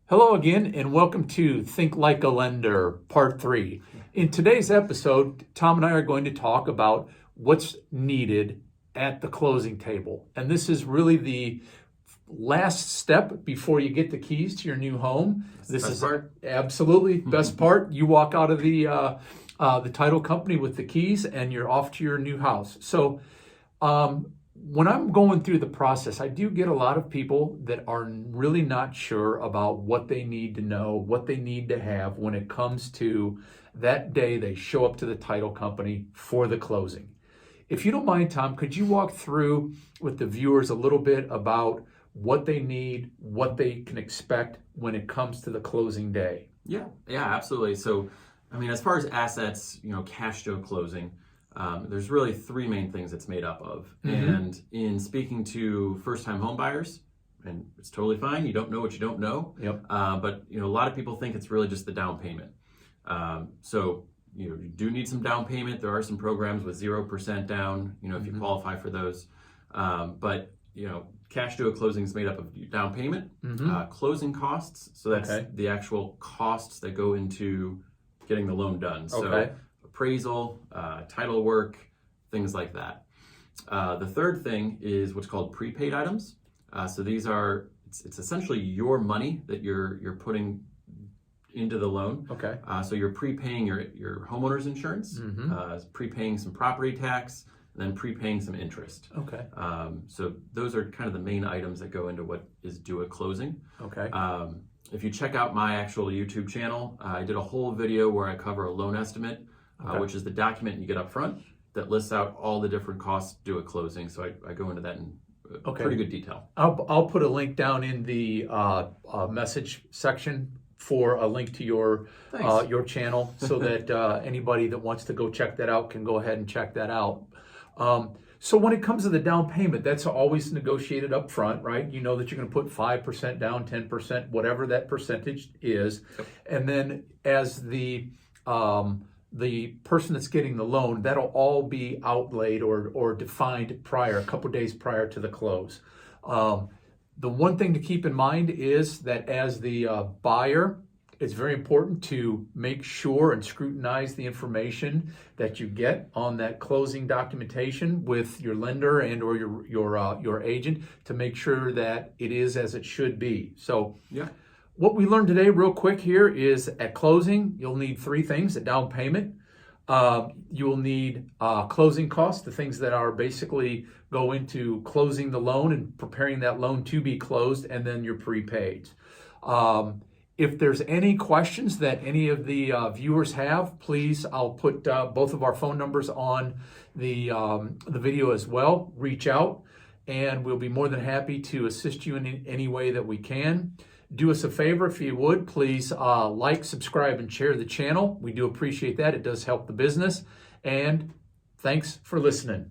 Hello again, and welcome to Think Like a Lender, Part 3. In today's episode, Tom and I are going to talk about what's needed at the closing table. And this is really the last step before you get the keys to your new home. This is absolutely best part. You walk out of the title company with the keys and you're off to your new house. So when I'm going through the process, I do get a lot of people that are really not sure about what they need to know, what they need to have when it comes to that day they show up to the title company for the closing. If you don't mind, Tom, could you walk through with the viewers a little bit about what they need, what they can expect when it comes to the closing day? Yeah, absolutely. So, as far as assets, cash to a closing, there's really three main things it's made up of. Mm-hmm. And in speaking to first-time home buyers, and it's totally fine, you don't know what you don't know. Yep. But a lot of people think it's really just the down payment. So you do need some down payment. There are some programs with 0% down, if you qualify for those. But cash to a closing is made up of down payment, closing costs. So that's the actual costs that go into getting the loan done. So appraisal, title work, things like that. The third thing is what's called prepaid items. So these are, it's essentially your money that you're putting into the loan. So you're prepaying your homeowner's insurance, prepaying some property tax, and then prepaying some interest. So those are kind of the main items that go into what is due at closing. If you check out my actual YouTube channel, I did a whole video where I cover a loan estimate, which is the document you get up front that lists out all the different costs due at closing. So I go into that in pretty good detail. I'll put a link down in the message section for a link to your channel so that anybody that wants to go check that out can go ahead and check that out. So when it comes to the down payment, that's always negotiated up front, right? You know that you're going to put 5% down, 10%, whatever that percentage is. And then as the person that's getting the loan, that'll all be outlaid or defined prior, a couple days prior to the close. The one thing to keep in mind is that as the buyer, it's very important to make sure and scrutinize the information that you get on that closing documentation with your lender and or your agent to make sure that it is as it should be. So what we learned today real quick here is at closing, you'll need three things: a down payment, you will need closing costs, the things that are basically go into closing the loan and preparing that loan to be closed, and then your prepaids. If there's any questions that any of the viewers have, please, I'll put both of our phone numbers on the video as well. Reach out, and we'll be more than happy to assist you in any way that we can. Do us a favor, if you would, please like, subscribe, and share the channel. We do appreciate that. It does help the business. And thanks for listening.